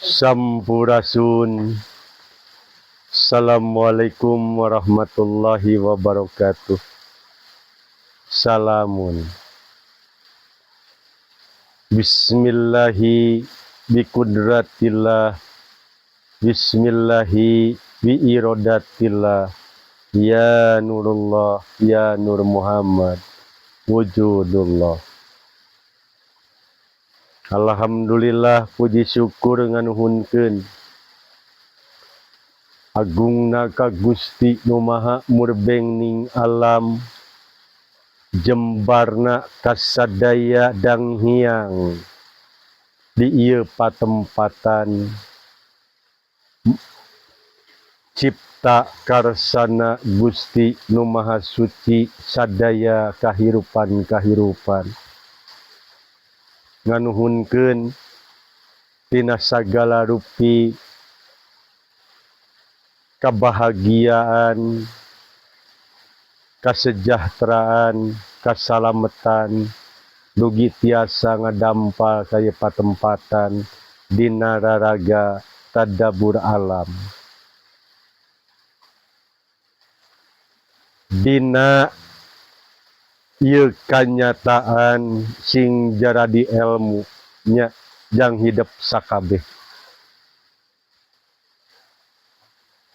Sampurasun. Assalamualaikum warahmatullahi wabarakatuh. Salamun. Bismillahi biqudratillah. Bismillahi biirodatillah. Ya Nurullah, ya Nur Muhammad, wujudullah. Alhamdulillah, puji syukur nganuhunkeun agungna ka Gusti Nu Maha Murbeng ning alam, jembarna kasadaya dang hiang di ieu patempatan, cipta karsana Gusti Nu Maha Suci sadaya kahirupan-kahirupan. Nganuhunkeun tina sagala rupi kebahagiaan, kesejahteraan, keselamatan, dugi tiasa ngadampal kaya patempatan dina raraga tadabur alam. Dina ieu kanyataan sing jaradi ilmu nya jang hidup sakabeh.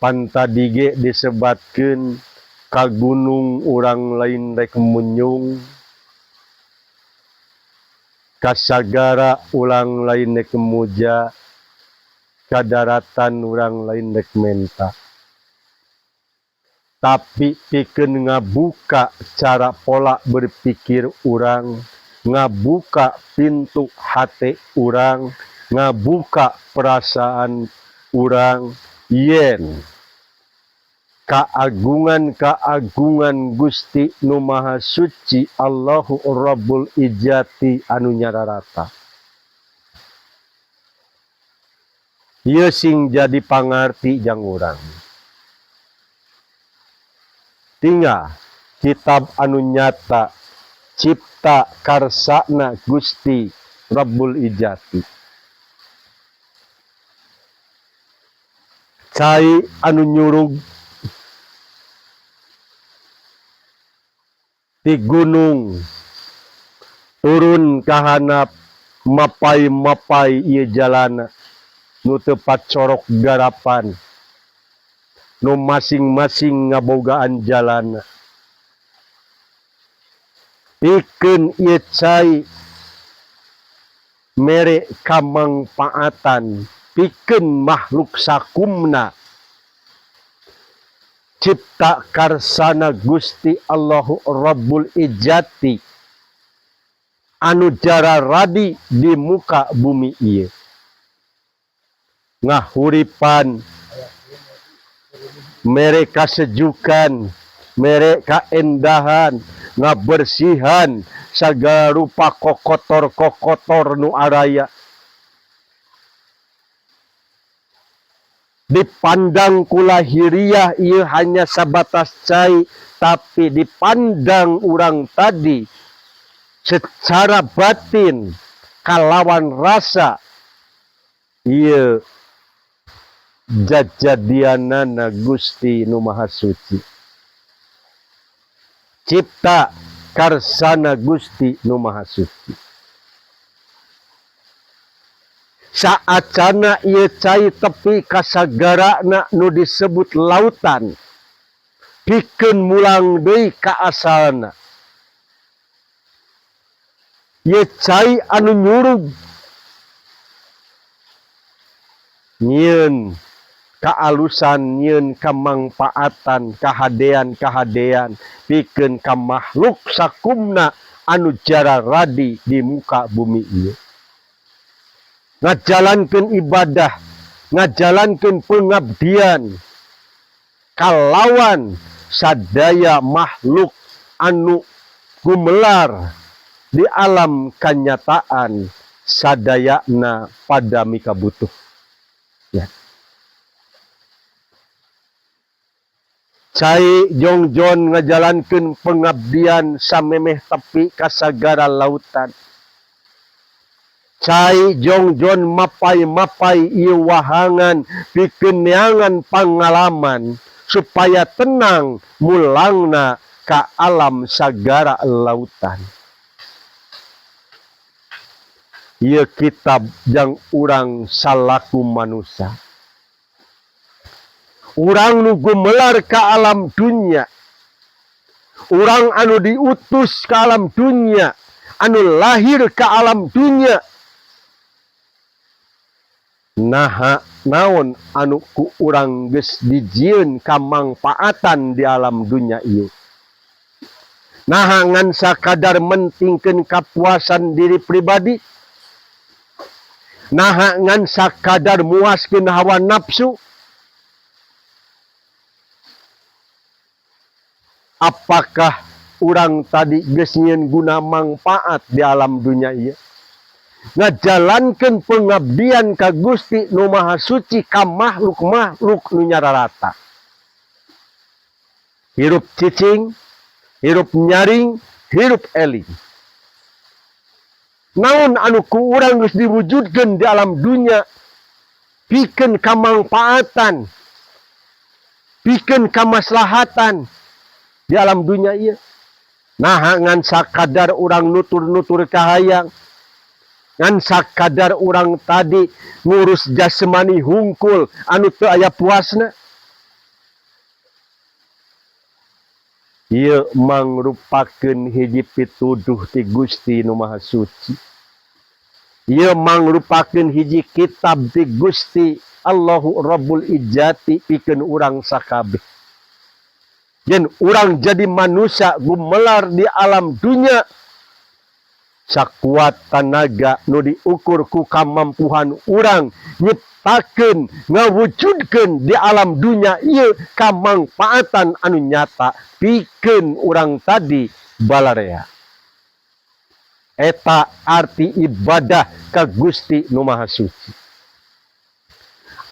Pantadige disebatkeun ka gunung urang lain rek munyung, ka sagara urang lain rek muja, ka daratan urang lain rek menta. Tapi pikeun ngabuka cara pola berpikir urang, ngabuka pintu hate urang, ngabuka perasaan urang, yen kaagungan Gusti Nu Maha Suci Allahu Rabbul Ijati anu nyararata. Ieu sing jadi pangarti jang urang. Tinggal kitab anu nyata cipta karsana Gusti Rabbul Ijati. Cai anu nyurug di gunung turun kahanap mapai-mapai ieu jalana nu teu pacorok garapan, nu masing-masing ngabogaan jalana. Pikeun ieu cai mere kamangpaatan, pikeun makhluk sakumna cipta karsana Gusti Allahu Rabbul Ijati anu jararadi di muka bumi ieu. Ngahuripan, mere kasejukan, mere kaendahan, ngabersihan sagala rupa kokotor-kokotor nu araya. Dipandang kulahiriah ieu hanya sabatas cai, tapi dipandang urang tadi secara batin kalawan rasa ieu jajadianana Gusti Nu Maha Suci. Cipta karsana Gusti Nu Maha Suci. Saacana ieu cai tepi kasagarana nu disebut lautan, pikeun mulang deui ka asalna. Ieu cai anu nyurug nyieun kaalusan, nyieun kamangpaatan, kahadean-kahadean pikeun ka makhluk sakumna anu jararadi di muka bumi ieu. Ngajalankeun ibadah, ngajalankeun pengabdian kalawan sadaya makhluk anu gumelar di alam kanyataan sadayana pada mika butuh. Ya. Cai jongjon ngajalankeun pengabdian samemeh tepi ka sagara lautan. cai jongjon mapai-mapai ieu wahangan pikeun neangan pangalaman supaya tenang mulangna ka alam sagara lautan. Ieu kitab yang urang salaku manusia. Urang nu gumelar ka alam dunya. Urang anu diutus ka alam dunya, anu lahir ka alam dunya. Naha naon anu ku urang geus dijieun kamangpaatan di alam dunya ieu. Naha ngan sakadar mentingkeun kapuasan diri pribadi. Naha ngan sakadar muaskeun hawa nafsu. Apakah urang tadi geus nyieun guna mangpaat di alam dunya ieu? Ngajalankeun pengabdian ka Gusti Nu Maha Suci ka makhluk-makhluk nu nyararata. Hirup cicing, hirup nyaring, hirup eling. Naon anu ku urang geus diwujudkeun di alam dunya pikeun kamangpaatan, pikeun kamaslahatan di alam dunya ieu. Nah ngan sakadar urang nutur-nutur kahayang, ngan sakadar urang tadi ngurus jasmani hungkul anu teu aya puasna. Ieu mangrupakeun hiji pituduh ti Gusti Nu Maha Suci. Ieu mangrupakeun hiji kitab ti Gusti Allahu Rabbul Izzati pikeun urang sakabeh. Yen urang jadi manusia gumelar di alam dunya, sakuat tenaga nu diukur ku kamampuhan urang nyiptakeun ngawujudkeun di alam dunya ieu kamangpaatan anu nyata pikeun urang tadi balarea. Eta arti ibadah ka Gusti Nu Maha Suci.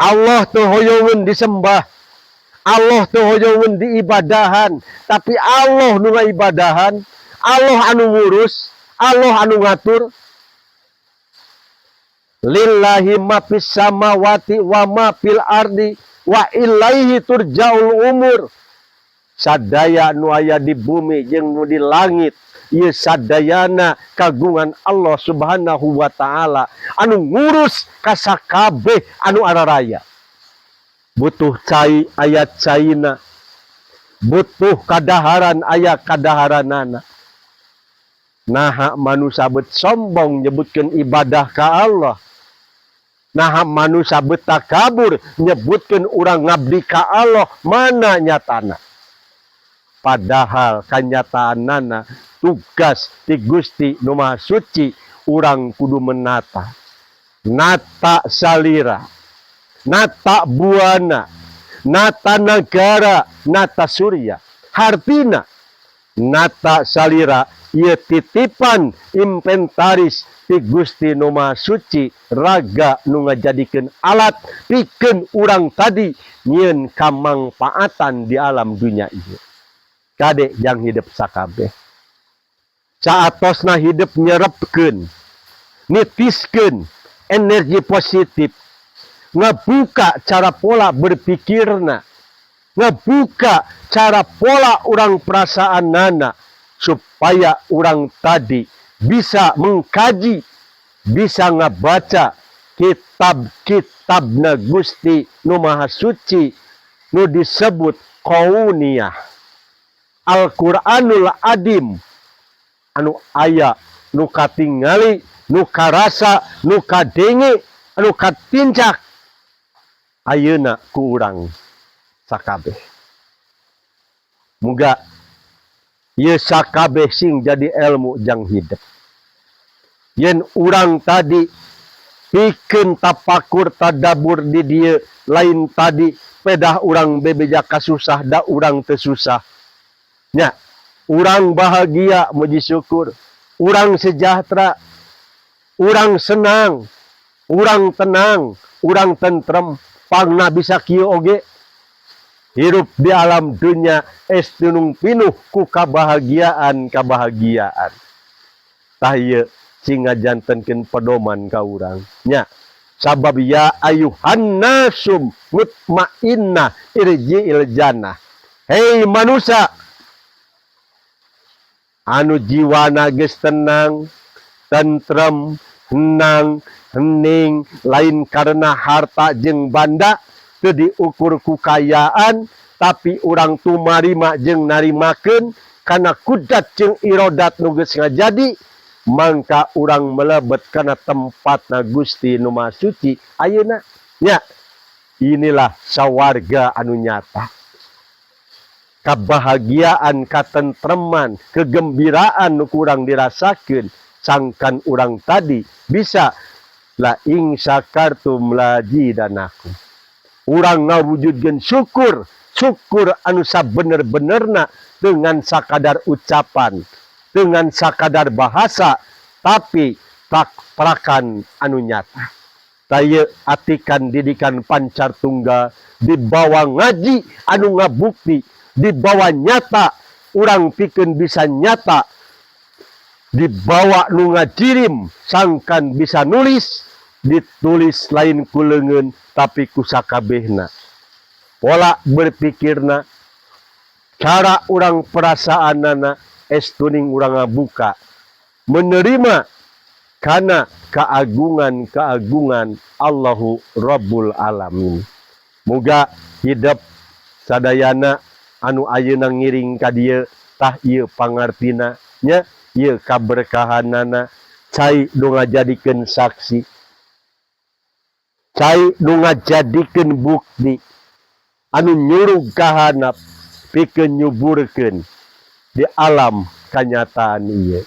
Allah teu hoyongeun disembah, Allah teu hoyongeun diibadahan, tapi Allah nu ngaibadahan, Allah anu ngurus, Allah anu ngatur. Lillahi ma fis samawati wa ma fil ardi wa ilaihi turja'ul umur. Sadaya nu aya di bumi jeung nu di langit, ieu sadayana kagungan Allah Subhanahu wa taala anu ngurus ka sakabeh anu araraya. Butuh cai aya caina, butuh kadaharan aya kadaharanana. Naha manusia bet sombong nyebutkeun ibadah ka Allah. Naha manusia bet takabur nyebutkeun urang ngabdi ka Allah, mana nyatana? Padahal kanyataanana tugas ti Gusti Nu Maha Suci urang kudu menata. Nata salira, nata buana, nata negara, nata surya. Hartina nata salira ieu titipan inventaris ti Gusti Nu Maha Suci raga nu ngajadikeun alat pikeun urang tadi nyieun kamangpaatan di alam dunya ieu. Kade yang hidup sakabeh. Saatosna hidup nyerepkeun, nitiskeun energi positif, ngebuka cara pola berpikirna, ngebuka cara pola urang perasaanana supaya urang tadi bisa mengkaji, bisa ngabaca kitab-kitabna Gusti Nu Maha Suci nu disebut kauniyah. Al-Quranul Adim anu aya nu katingali, nu karasa, nu kadenge, anu katincak ayeuna ku urang sakabeh. Muga ieu sakabeh sing jadi ilmu jang hidup. Yen urang tadi pikeun tapakur tadabur di dieu lain tadi pedah urang bebeja kasusah da urang teu susah. Nya, urang bahagia muji syukur, urang sejahtera, urang senang, urang tenang, urang tentrem, pangna bisa kieu oge. Hirup di alam dunya estunung pinuh ku kabahagiaan. Tah ieu sing ngajantenkeun pedoman ka urang nya. Sabab ya ayuhan nasum mutmainnah irji'il jannah. Hei manusia anu jiwana geus tenang, tentrem, henang, hening, lain karena harta jeung banda, teu diukur ku kayaan, tapi urang tumarima jeung narimakeun kana kudat jeung irodat nu geus ngajadi, mangka urang melebet kana tempatna Gusti nu Maha Suci ayeuna nya. Inilah sawarga anu nyata, kebahagiaan, katentreman, kegembiraan nu kurang dirasakeun sangkan urang tadi bisa la ing syakartum lazidanakum. Urang ngawujudkeun syukur anu sabener-benerna dengan sakadar ucapan, dengan sakadar bahasa, tapi prakan anu nyata. Taya atikan didikan pancar tunggal dibawa ngaji anu ngabukti, dibawa nyata urang pikeun bisa nyata, dibawa nu ngajirim sangkan bisa nulis, ditulis lain ku leungeun tapi ku sakabehna. Pola berpikirna, cara urang perasaanana estuning urang ngabuka menerima kana keagungan Allahu Rabbul Alamin. Muga hidup sadayana anu ayeuna ngiring ka dieu tah ieu pangartina nya, ieu kaberkahanana, cai nu ngajadikeun saksi, cai nu ngajadikeun bukti anu nyuruh kahanap pikeun nyuburkeun di alam kanyataan ieu.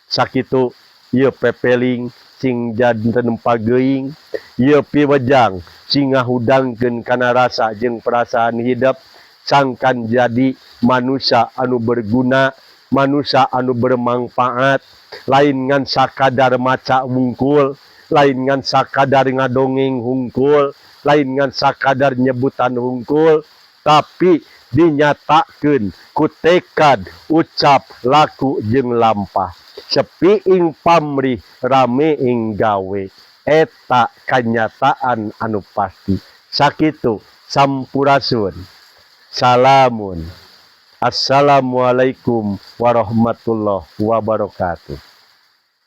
Sakitu ieu pepeling sing janten pageuing, ieu piwejang sing ngahudangkeun kana rasa jeung perasaan hidup sangkan jadi manusia anu berguna, manusia anu bermanfaat, lain ngan sakadar maca wungkul, lain ngan sakadar ngadongeng hungkul, lain ngan sakadar nyebutan hungkul, tapi dinyatakeun ku tekad, ucap, laku jeung lampah. Sepi ing pamrih, rame ing gawe, eta kanyataan anu pasti. Sakitu sampurasun. Salamun. Assalamualaikum warahmatullahi wabarakatuh.